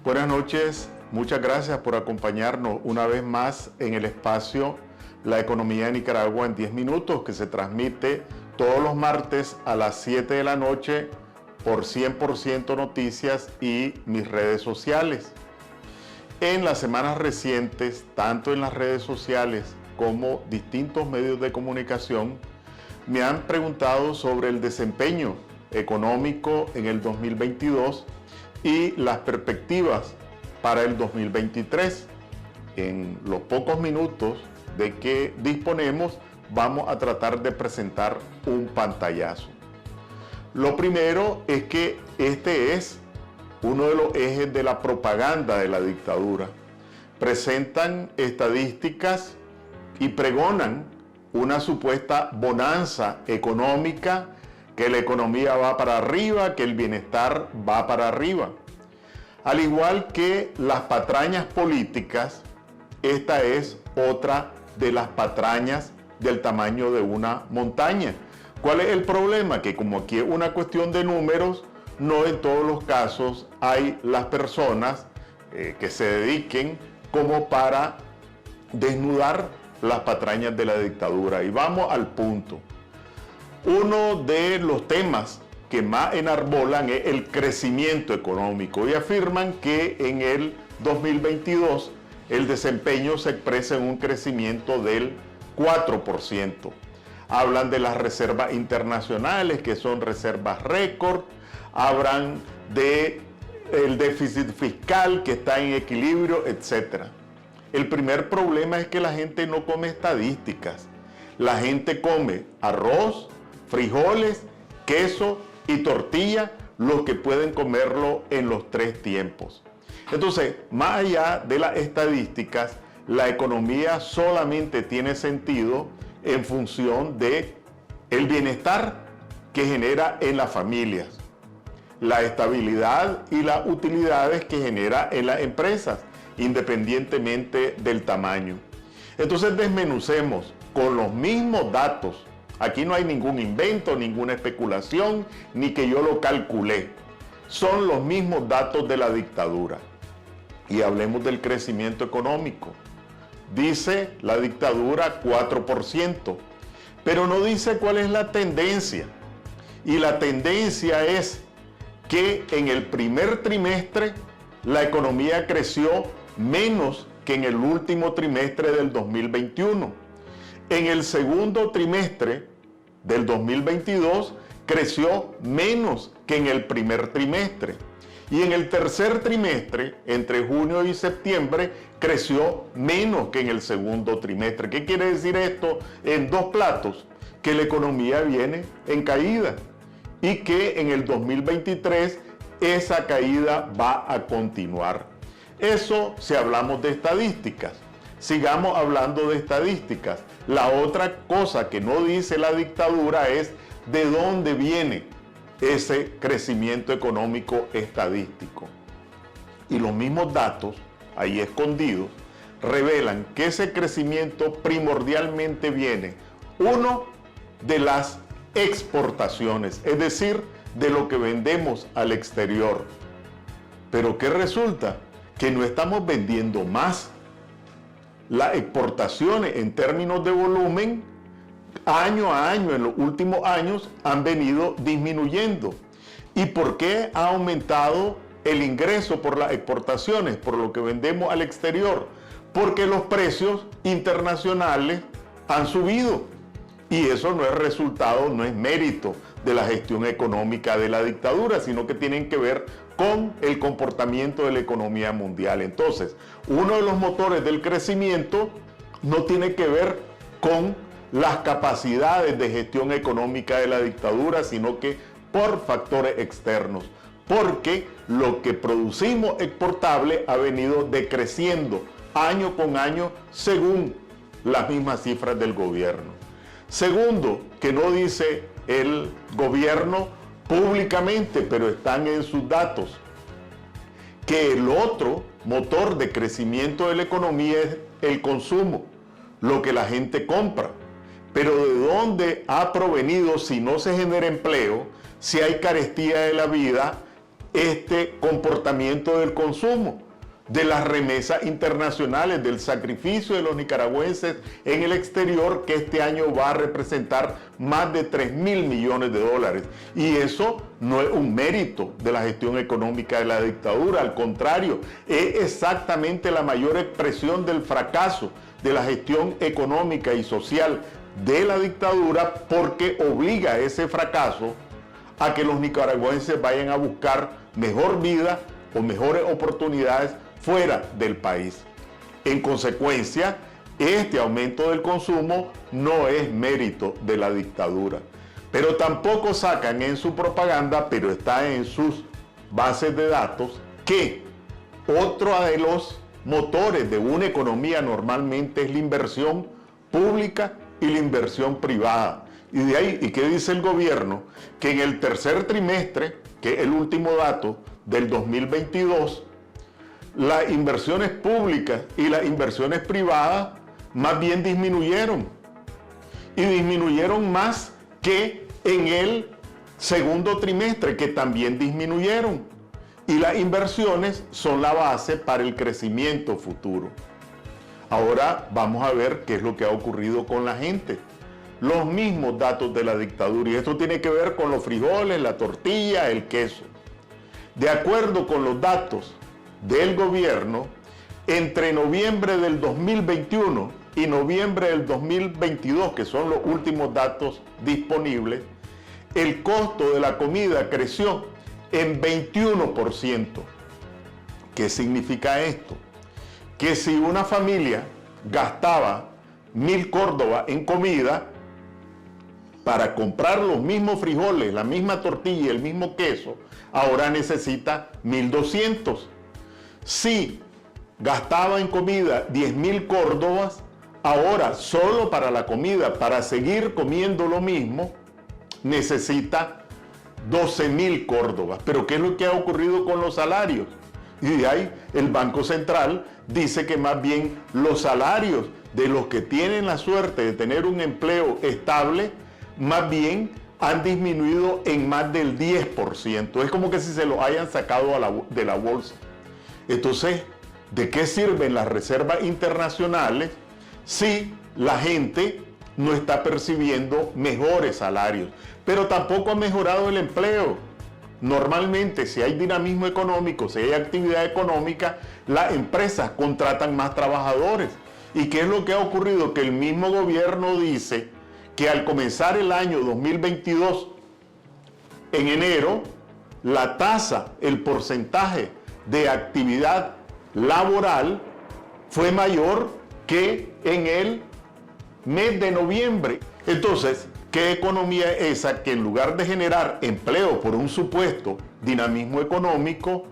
Buenas noches, muchas gracias por acompañarnos una vez más en el espacio La Economía de Nicaragua en 10 minutos, que se transmite todos los martes a las 7 de la noche por 100% Noticias y mis redes sociales. En las semanas recientes, tanto en las redes sociales como distintos medios de comunicación, me han preguntado sobre el desempeño económico en el 2022 y las perspectivas para el 2023. En los pocos minutos de que disponemos, vamos a tratar de presentar un pantallazo. Lo primero es que este es uno de los ejes de la propaganda de la dictadura. Presentan estadísticas y pregonan una supuesta bonanza económica, que la economía va para arriba, que el bienestar va para arriba. Al igual que las patrañas políticas, esta es otra de las patrañas del tamaño de una montaña. ¿Cuál es el problema? Que como aquí es una cuestión de números, no en todos los casos hay las personas que se dediquen como para desnudar las patrañas de la dictadura. Y vamos al punto. Uno de los temas que más enarbolan es el crecimiento económico y afirman que en el 2022 el desempeño se expresa en un crecimiento del 4%. Hablan de las reservas internacionales, que son reservas récord. Hablan del déficit fiscal, que está en equilibrio, etc. El primer problema es que la gente no come estadísticas. La gente come arroz, frijoles, queso y tortilla, los que pueden comerlo en los 3 tiempos. Entonces, más allá de las estadísticas, la economía solamente tiene sentido en función de el bienestar que genera en las familias, la estabilidad y las utilidades que genera en las empresas, independientemente del tamaño. Entonces, desmenucemos con los mismos datos. Aquí no hay ningún invento, ninguna especulación, ni que yo lo calculé. Son los mismos datos de la dictadura. Y hablemos del crecimiento económico. Dice la dictadura 4%, pero no dice cuál es la tendencia. Y la tendencia es que en el primer trimestre la economía creció menos que en el último trimestre del 2021. En el segundo trimestre del 2022 creció menos que en el primer trimestre. Y en el tercer trimestre, entre junio y septiembre, creció menos que en el segundo trimestre. ¿Qué quiere decir esto en dos platos? Que la economía viene en caída y que en el 2023 esa caída va a continuar. Eso si hablamos de estadísticas. Sigamos hablando de estadísticas. La otra cosa que no dice la dictadura es de dónde viene ese crecimiento económico estadístico. Y los mismos datos, ahí escondidos, revelan que ese crecimiento primordialmente viene, uno, de las exportaciones, es decir, de lo que vendemos al exterior. Pero ¿qué resulta? Que no estamos vendiendo más. Las exportaciones en términos de volumen, año a año, en los últimos años, han venido disminuyendo. ¿Y por qué ha aumentado el ingreso por las exportaciones, por lo que vendemos al exterior? Porque los precios internacionales han subido. Y eso no es resultado, no es mérito de la gestión económica de la dictadura, sino que tienen que ver con el comportamiento de la economía mundial. Entonces, uno de los motores del crecimiento no tiene que ver con las capacidades de gestión económica de la dictadura, sino que por factores externos, porque lo que producimos exportable ha venido decreciendo año con año según las mismas cifras del gobierno. Segundo, que no dice el gobierno públicamente, pero están en sus datos, que el otro motor de crecimiento de la economía es el consumo, lo que la gente compra. Pero ¿de dónde ha provenido si no se genera empleo, si hay carestía de la vida, este comportamiento del consumo, de las remesas internacionales, del sacrificio de los nicaragüenses en el exterior, que este año va a representar más de 3.000 millones de dólares. Y eso no es un mérito de la gestión económica de la dictadura, al contrario, es exactamente la mayor expresión del fracaso de la gestión económica y social de la dictadura, porque obliga a ese fracaso a que los nicaragüenses vayan a buscar mejor vida o mejores oportunidades fuera del país. En consecuencia, este aumento del consumo no es mérito de la dictadura. Pero tampoco sacan en su propaganda, pero está en sus bases de datos, que otro de los motores de una economía normalmente es la inversión pública y la inversión privada. Y de ahí, ¿y qué dice el gobierno? Que en el tercer trimestre, que es el último dato del 2022, las inversiones públicas y las inversiones privadas más bien disminuyeron. Y disminuyeron más que en el segundo trimestre, que también disminuyeron. Y las inversiones son la base para el crecimiento futuro. Ahora vamos a ver qué es lo que ha ocurrido con la gente. Los mismos datos de la dictadura, y esto tiene que ver con los frijoles, la tortilla, el queso. De acuerdo con los datos del gobierno, entre noviembre del 2021 y noviembre del 2022, que son los últimos datos disponibles, el costo de la comida creció en 21%. ¿Qué significa esto? Que si una familia gastaba 1.000 córdobas en comida para comprar los mismos frijoles, la misma tortilla, el mismo queso, ahora necesita 1.200. Si gastaba en comida 10.000 córdobas, ahora solo para la comida, para seguir comiendo lo mismo, necesita 12.000 córdobas. Pero ¿qué es lo que ha ocurrido con los salarios? Y de ahí el Banco Central dice que más bien los salarios de los que tienen la suerte de tener un empleo estable, más bien han disminuido en más del 10%. Es como que si se lo hayan sacado de la bolsa. Entonces, ¿de qué sirven las reservas internacionales si la gente no está percibiendo mejores salarios? Pero tampoco ha mejorado el empleo. Normalmente, si hay dinamismo económico, si hay actividad económica, las empresas contratan más trabajadores. ¿Y qué es lo que ha ocurrido? Que el mismo gobierno dice que al comenzar el año 2022, en enero, la tasa, el porcentaje de actividad laboral fue mayor que en el mes de noviembre. Entonces, ¿qué economía es esa que en lugar de generar empleo por un supuesto dinamismo económico,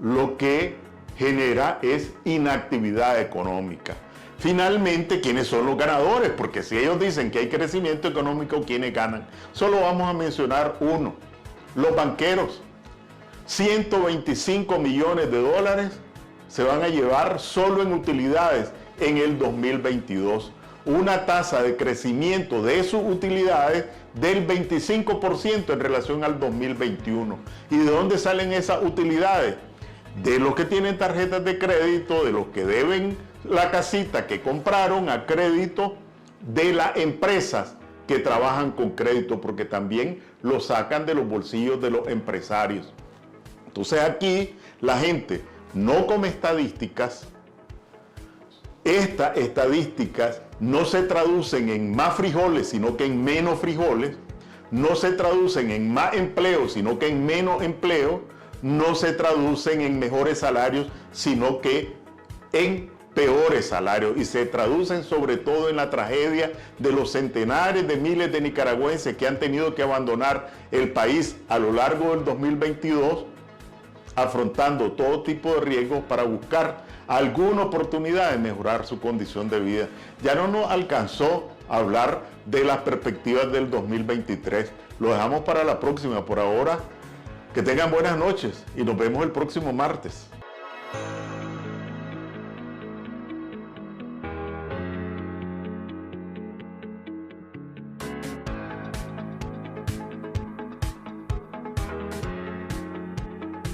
lo que genera es inactividad económica? Finalmente, ¿quiénes son los ganadores? Porque si ellos dicen que hay crecimiento económico, ¿quiénes ganan? Solo vamos a mencionar uno: los banqueros. 125 millones de dólares se van a llevar solo en utilidades en el 2022. Una tasa de crecimiento de sus utilidades del 25% en relación al 2021. ¿Y de dónde salen esas utilidades? De los que tienen tarjetas de crédito, de los que deben la casita que compraron a crédito, de las empresas que trabajan con crédito, porque también lo sacan de los bolsillos de los empresarios. Entonces aquí la gente no come estadísticas. Estas estadísticas no se traducen en más frijoles, sino que en menos frijoles. No se traducen en más empleo, sino que en menos empleo. No se traducen en mejores salarios, sino que en peores salarios. Y se traducen sobre todo en la tragedia de los centenares de miles de nicaragüenses que han tenido que abandonar el país a lo largo del 2022, afrontando todo tipo de riesgos para buscar alguna oportunidad de mejorar su condición de vida. Ya no nos alcanzó a hablar de las perspectivas del 2023. Lo dejamos para la próxima. Por ahora, que tengan buenas noches y nos vemos el próximo martes.